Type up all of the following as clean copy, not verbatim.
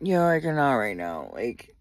Yo, I cannot right now. Like,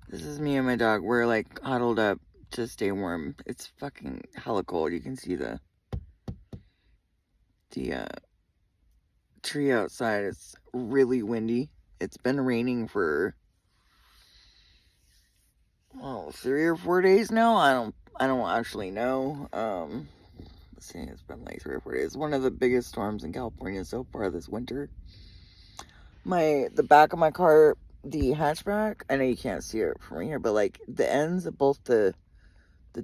this is me and my dog. We're like huddled up to stay warm. It's fucking hella cold. You can see the tree outside. It's really windy. It's been raining for 3 or 4 days now. I don't actually know. Let's see, it's been like 3 or 4 days. One of the biggest storms in California so far this winter. The back of my car, the hatchback, I know you can't see it from here, but like the ends of both the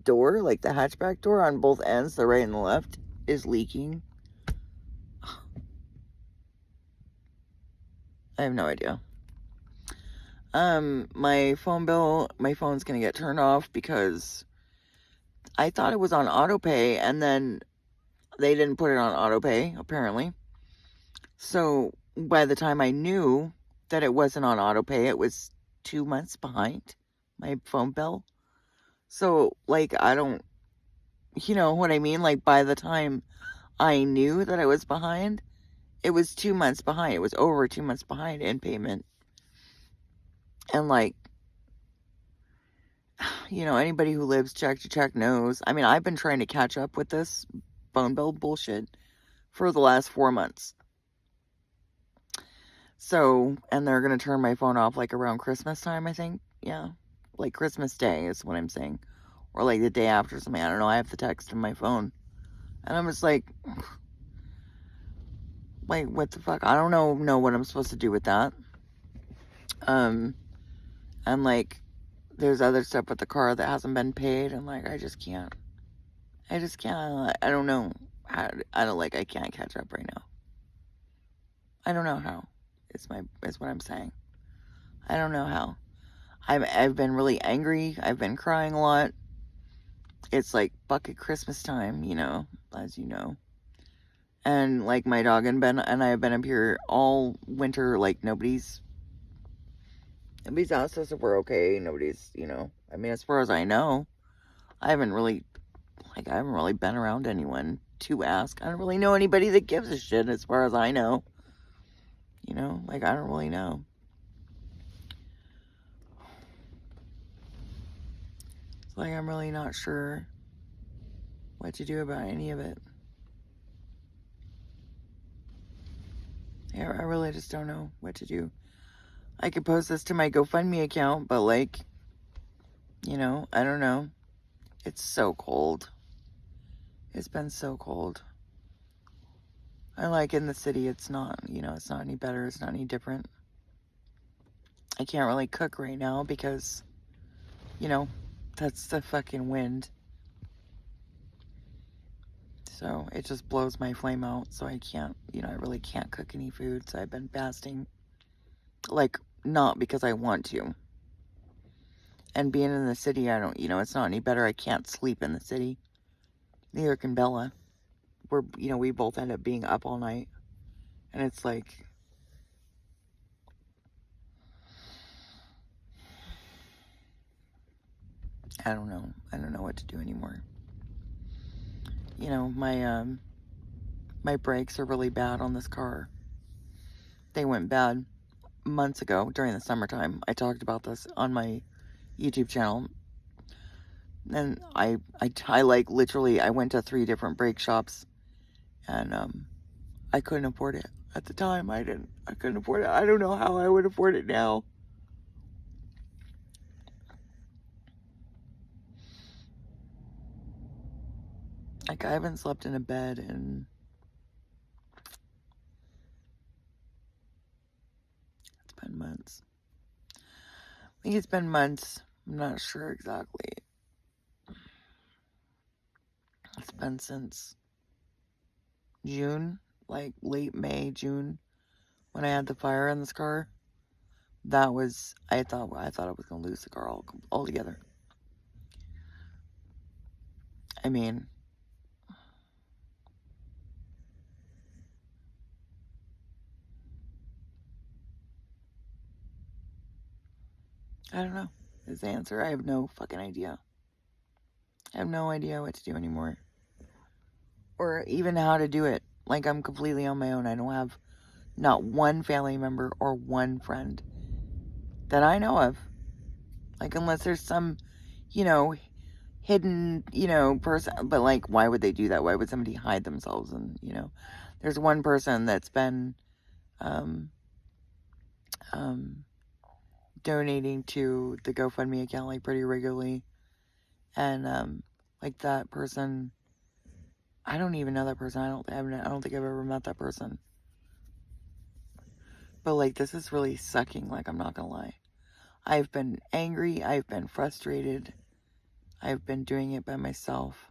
door, like the hatchback door on both ends, the right and the left, is leaking. I have no idea. My phone's gonna get turned off because I thought it was on auto pay, and then they didn't put it on auto pay, apparently. So by the time I knew that it wasn't on auto pay, it was 2 months behind my phone bill. So, like, I don't, you know what I mean? Like, by the time I knew that I was behind, it was 2 months behind. It was over 2 months behind in payment. And, like, anybody who lives check to check knows. I mean, I've been trying to catch up with this phone bill bullshit for the last 4 months. So, and they're going to turn my phone off, like, around Christmas time, I think. Yeah. Like, Christmas Day is what I'm saying. Or, like, the day after something. I don't know. I have the text in my phone. And I'm just like, what the fuck? I don't know what I'm supposed to do with that. And, like, there's other stuff with the car that hasn't been paid. And, like, I just can't. I don't know how. I can't catch up right now. I don't know how. Is what I'm saying. I don't know how. I've been really angry. I've been crying a lot. It's like bucket Christmas time, as you know. And like my dog and Ben and I have been up here all winter. Like nobody's asked us if we're okay. Nobody's, I mean, as far as I know, I haven't really been around anyone to ask. I don't really know anybody that gives a shit as far as I know. I don't really know. It's like I'm really not sure what to do about any of it. Yeah, I really just don't know what to do. I could post this to my GoFundMe account, but like, I don't know. It's so cold. It's been so cold. I like in the city, it's not, it's not any better. It's not any different. I can't really cook right now because, that's the fucking wind. So it just blows my flame out. So I can't, I really can't cook any food. So I've been fasting. Like, not because I want to. And being in the city, I don't, it's not any better. I can't sleep in the city. Neither can Bella. We both end up being up all night. And it's like, I don't know. I don't know what to do anymore. My brakes are really bad on this car. They went bad months ago during the summertime. I talked about this on my YouTube channel. And I like literally, I went to 3 different brake shops and I couldn't afford it. At the time, I couldn't afford it. I don't know how I would afford it now. Like, I haven't slept in a bed in, it's been months. I think it's been months. I'm not sure exactly. It's been since June, like late May, June, when I had the fire in this car. That was, I thought I was going to lose the car altogether. I mean, I don't know. Is the answer. I have no fucking idea. I have no idea what to do anymore. Or even how to do it. Like, I'm completely on my own. I don't have Not one family member or one friend that I know of. Like, unless there's some, you know, hidden, person. But, like, why would they do that? Why would somebody hide themselves? And, there's one person that's been um, um, donating to the GoFundMe account, like, pretty regularly. And, like, that person, I don't even know that person. I don't think I've ever met that person. But, like, this is really sucking, like, I'm not gonna lie. I've been angry. I've been frustrated. I've been doing it by myself.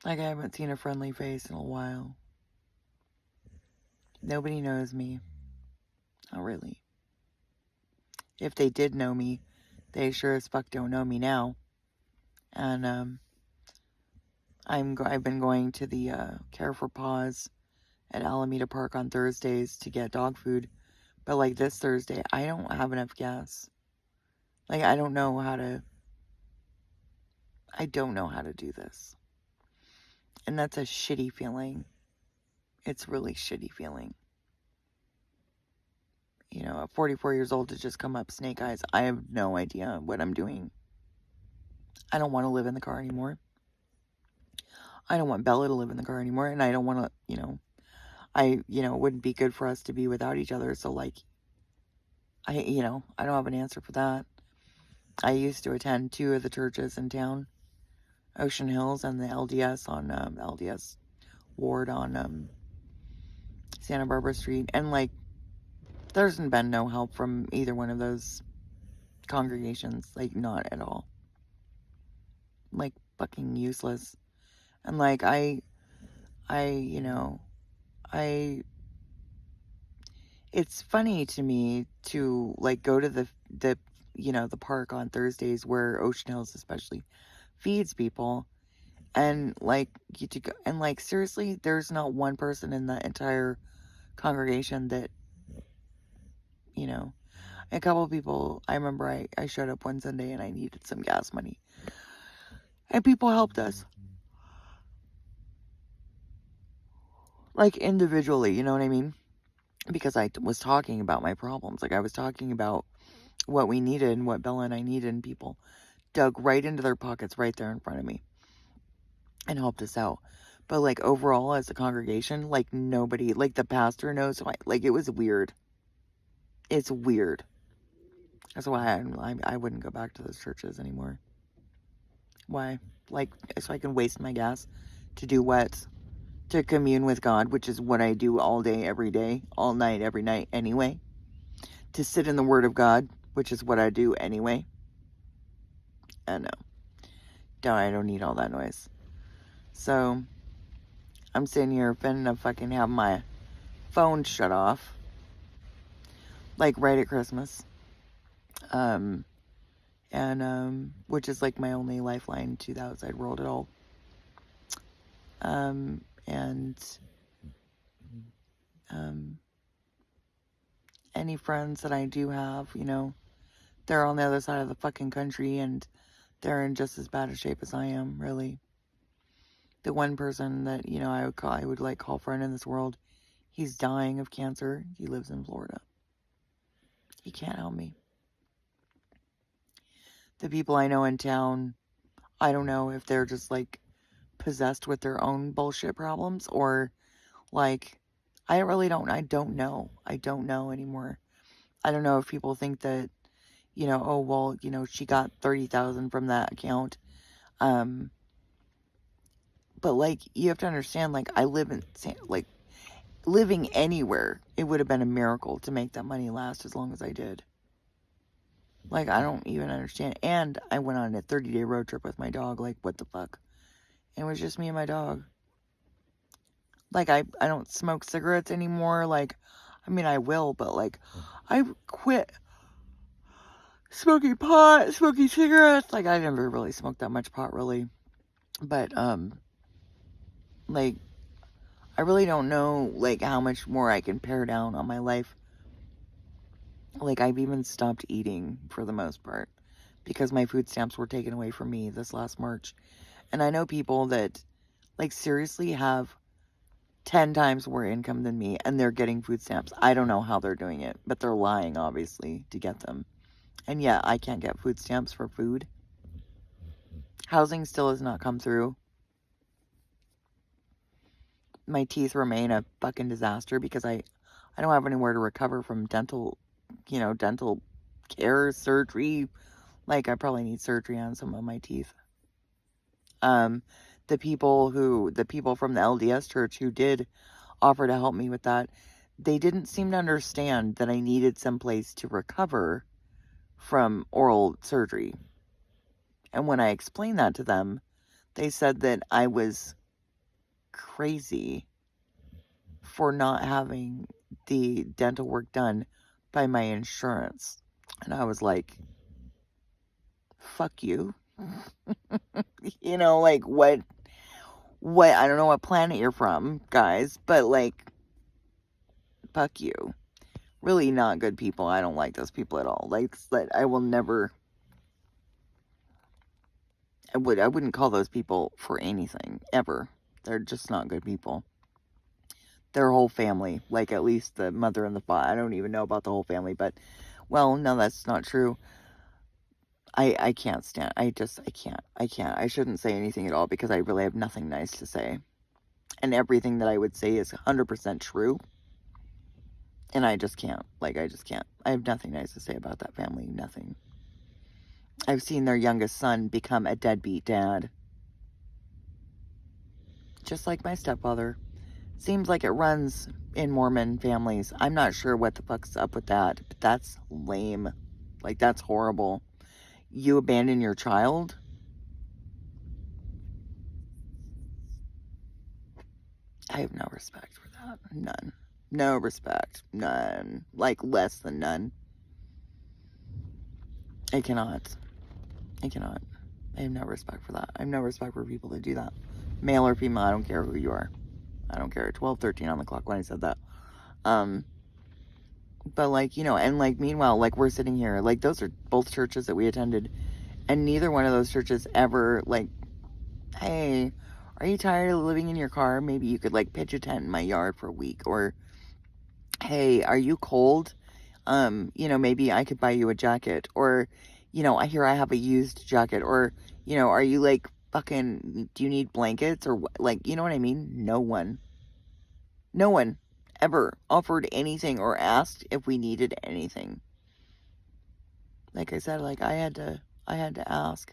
Like, I haven't seen a friendly face in a while. Nobody knows me. Not really. If they did know me, they sure as fuck don't know me now. And, I've been going to the, Care for Paws at Alameda Park on Thursdays to get dog food. But, like, this Thursday, I don't have enough gas. Like, I don't know how to do this. And that's a shitty feeling. It's really shitty feeling. At 44 years old to just come up snake eyes, I have no idea what I'm doing. I don't want to live in the car anymore. I don't want Bella to live in the car anymore, and I don't want to, it wouldn't be good for us to be without each other, so, like, I don't have an answer for that. I used to attend 2 of the churches in town, Ocean Hills and the LDS on, LDS ward on, Santa Barbara Street, and, like, there's been no help from either one of those congregations, like, not at all. Like, fucking useless. And, like, it's funny to me to, like, go to the park on Thursdays where Ocean Hills especially feeds people, and, like, seriously, there's not one person in the entire congregation that, a couple of people, I remember I showed up one Sunday and I needed some gas money, and people helped us. Like, individually, you know what I mean? Because I was talking about my problems. Like, I was talking about what we needed and what Bella and I needed, and people dug right into their pockets right there in front of me and helped us out. But, like, overall, as a congregation, like, nobody, like, the pastor knows, like, it was weird. It's weird. That's why I wouldn't go back to those churches anymore. Why? Like, so I can waste my gas to do what? To commune with God, which is what I do all day, every day, all night, every night anyway. To sit in the Word of God, which is what I do anyway. I know. I don't need all that noise. So, I'm sitting here finna fucking have my phone shut off. Like, right at Christmas. Which is like my only lifeline to the outside world at all. Any friends that I do have, they're on the other side of the fucking country, and they're in just as bad a shape as I am, really. The one person that, I would like call friend in this world, he's dying of cancer. He lives in Florida. He can't help me. The people I know in town, I don't know if they're just, like, possessed with their own bullshit problems, or, like, I don't know. I don't know anymore. I don't know if people think that, oh, well, she got $30,000 from that account. But, like, you have to understand, like, I live in, like, living anywhere, it would have been a miracle to make that money last as long as I did. Like, I don't even understand. And I went on a 30-day road trip with my dog. Like, what the fuck? It was just me and my dog. Like, I don't smoke cigarettes anymore. Like, I mean, I will, but, like, I quit smoking pot, smoking cigarettes. Like, I never really smoked that much pot, really. But, like, I really don't know, like, how much more I can pare down on my life. Like, I've even stopped eating for the most part because my food stamps were taken away from me this last March. And I know people that, like, seriously have 10 times more income than me, and they're getting food stamps. I don't know how they're doing it, but they're lying, obviously, to get them. And yeah, I can't get food stamps for food. Housing still has not come through. My teeth remain a fucking disaster because I don't have anywhere to recover from dental care, surgery. Like, I probably need surgery on some of my teeth. The people from the LDS church who did offer to help me with that, they didn't seem to understand that I needed someplace to recover from oral surgery. And when I explained that to them, they said that I was crazy for not having the dental work done by my insurance. And I was like, fuck you. Like, what, I don't know what planet you're from, guys, but like, fuck you. Really not good people. I don't like those people at all. Like, I will never, I wouldn't call those people for anything, ever. They're just not good people. Their whole family, like at least the mother and the father, I don't even know about the whole family, but, well, no, that's not true. I can't stand, I can't. I shouldn't say anything at all because I really have nothing nice to say. And everything that I would say is 100% true. And I just can't. Like, I just can't. I have nothing nice to say about that family. Nothing. I've seen their youngest son become a deadbeat dad. Just like my stepfather. Seems like it runs in Mormon families. I'm not sure what the fuck's up with that, but that's lame. Like, that's horrible. You abandon your child? I have no respect for that. None. No respect. None. Like, less than none. I cannot. I have no respect for that. I have no respect for people that do that. Male or female, I don't care who you are. I don't care. 12, 13 on the clock when I said that. But like, and like, meanwhile, like, we're sitting here, like, those are both churches that we attended, and neither one of those churches ever, like, hey, are you tired of living in your car? Maybe you could, like, pitch a tent in my yard for a week. Or, hey, are you cold? Maybe I could buy you a jacket. Or, I hear I have a used jacket. Or, are you, like, fucking, do you need blankets? Or, like, you know what I mean? No one ever offered anything or asked if we needed anything. Like I said, like, I had to ask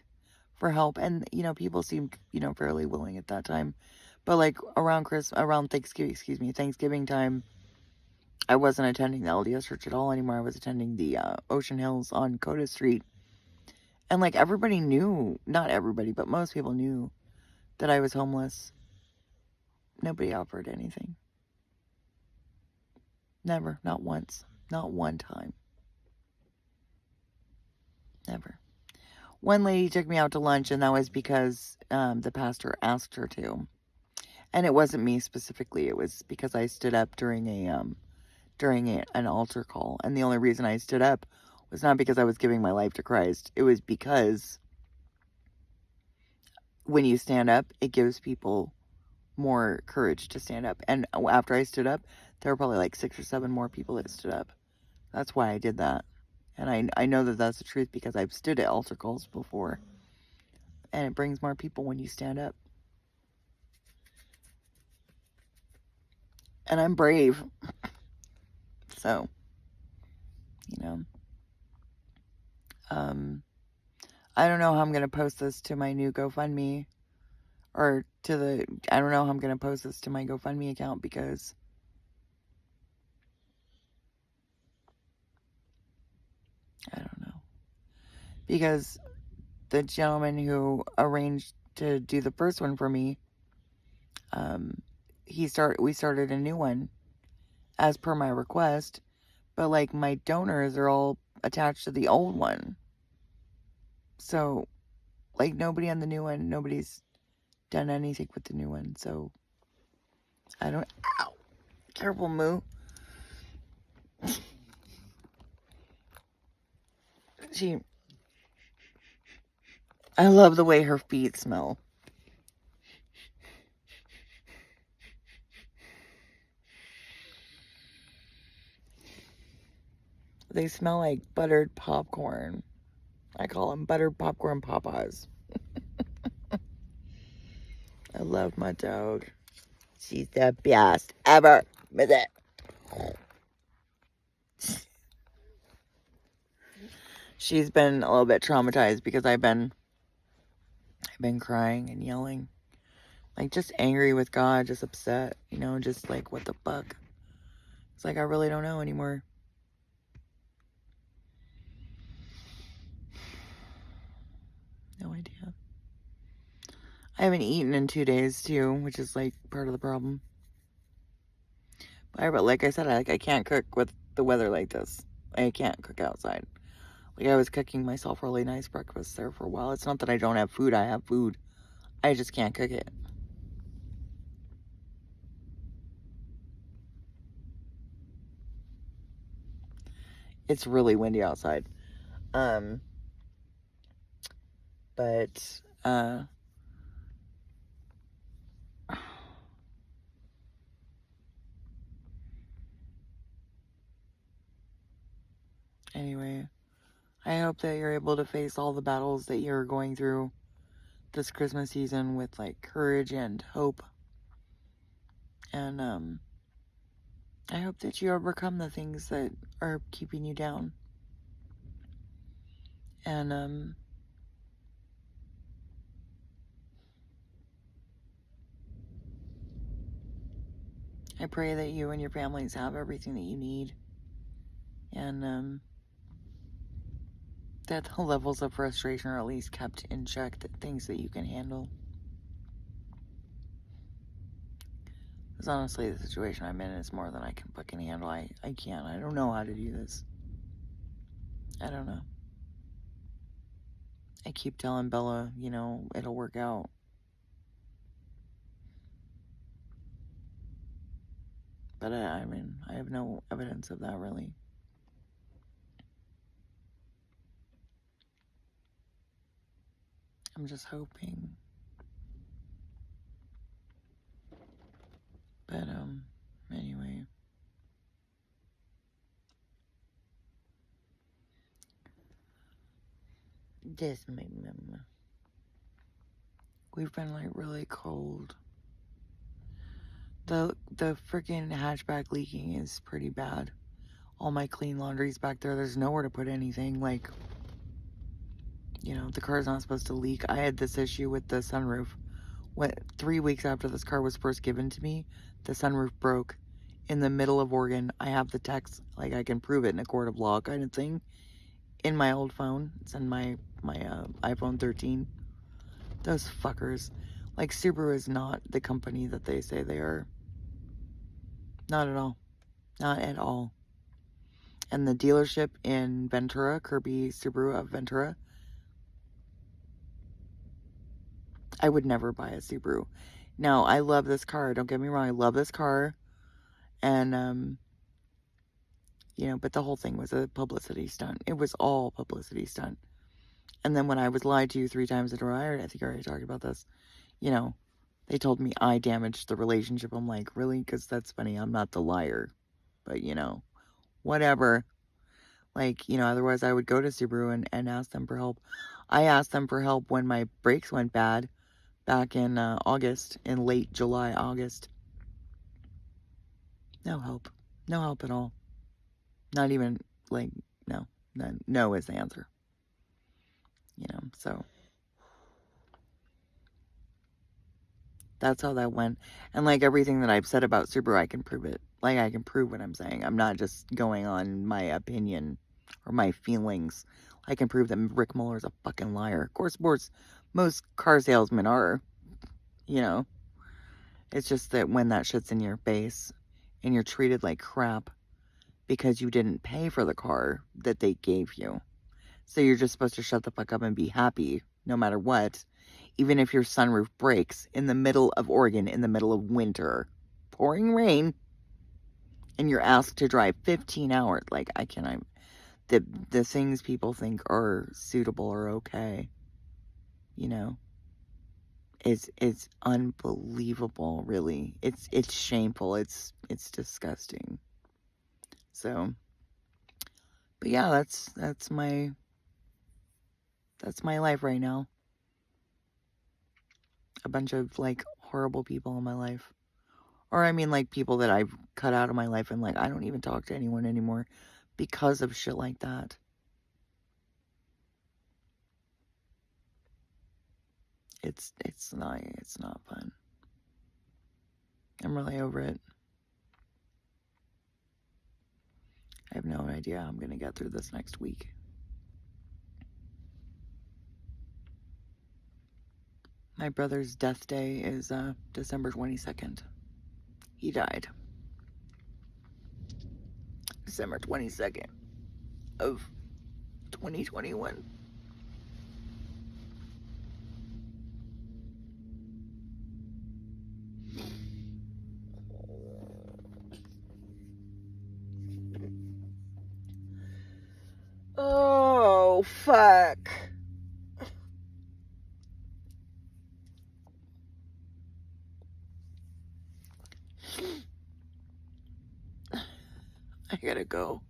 for help, and people seemed fairly willing at that time. But like around Thanksgiving time, I wasn't attending the LDS church at all anymore. I was attending the Ocean Hills on Coda Street, and like, everybody knew, not everybody, but most people knew that I was homeless. Nobody offered anything. Never. Not once. Not one time. Never. One lady took me out to lunch, and that was because the pastor asked her to. And it wasn't me specifically. It was because I stood up during an altar call. And the only reason I stood up was not because I was giving my life to Christ. It was because when you stand up, it gives people more courage to stand up. And after I stood up, there were probably like 6 or 7 more people that stood up. That's why I did that. And I know that that's the truth because I've stood at altar calls before. And it brings more people when you stand up. And I'm brave. So, I don't know how I'm going to post this to my new GoFundMe. I don't know how I'm going to post this to my GoFundMe account because I don't know. Because the gentleman who arranged to do the first one for me, we started a new one as per my request, but like, my donors are all attached to the old one. So, like, nobody on the new one, nobody's done anything with the new one. So, I don't, ow, careful, Moo. I love the way her feet smell. They smell like buttered popcorn. I call them buttered popcorn Popeyes. I love my dog. She's the best ever. With it. She's been a little bit traumatized because I've been crying and yelling. Like, just angry with God, just upset, you know, just like, what the fuck? It's like, I really don't know anymore. No idea. I haven't eaten in 2 days, too, which is, like, part of the problem. But like I said, I can't cook with the weather like this. I can't cook outside. Like, I was cooking myself really nice breakfast there for a while. It's not that I don't have food. I have food. I just can't cook it. It's really windy outside. But, anyway, I hope that you're able to face all the battles that you're going through this Christmas season with, like, courage and hope. And, I hope that you overcome the things that are keeping you down. And, I pray that you and your families have everything that you need. And, that the levels of frustration are at least kept in check, that things that you can handle. Because honestly, the situation I'm in is more than I can fucking handle. I can't. I don't know how to do this. I don't know. I keep telling Bella, you know, it'll work out. But I mean, I have no evidence of that, really. I'm just hoping. But, anyway. This made me. We've been, like, really cold. The freaking hatchback leaking is pretty bad. All my clean laundry's back there. There's nowhere to put anything. Like, you know, the car's not supposed to leak. I had this issue with the sunroof. 3 weeks after this car was first given to me, the sunroof broke in the middle of Oregon. I have the text, like, I can prove it in a court of law kind of thing, in my old phone. It's in my iPhone 13. Those fuckers. Like, Subaru is not the company that they say they are. Not at all. Not at all. And the dealership in Ventura, Kirby Subaru of Ventura, I would never buy a Subaru. Now, I love this car. Don't get me wrong. I love this car. And, you know, but the whole thing was a publicity stunt. It was all publicity stunt. And then when I was lied to 3 times in a row, I think I already talked about this, you know, they told me I damaged the relationship. I'm like, really? Because that's funny. I'm not the liar. But, you know, whatever. Like, you know, otherwise I would go to Subaru and ask them for help. I asked them for help when my brakes went bad back in August, in late July, August. No help. No help at all. Not even, like, no. No is the answer. You know, so that's how that went. And, like, everything that I've said about Subaru, I can prove it. Like, I can prove what I'm saying. I'm not just going on my opinion or my feelings. I can prove that Rick Muller's a fucking liar. Of course, most car salesmen are, you know. It's just that when that shit's in your face and you're treated like crap because you didn't pay for the car that they gave you. So you're just supposed to shut the fuck up and be happy no matter what. Even if your sunroof breaks in the middle of Oregon, in the middle of winter, pouring rain, and you're asked to drive 15 hours. Like, I cannot. The things people think are suitable or okay, you know, it's unbelievable, really. It's shameful. It's disgusting. So, But yeah, that's my life right now. A bunch of like horrible people in my life. Or I mean like people that I've cut out of my life and like I don't even talk to anyone anymore because of shit like that. It's not fun. I'm really over it. I have no idea how I'm gonna get through this next week. My brother's death day is December 22nd. He died December 22nd of 2021. Oh, fuck. I gotta go.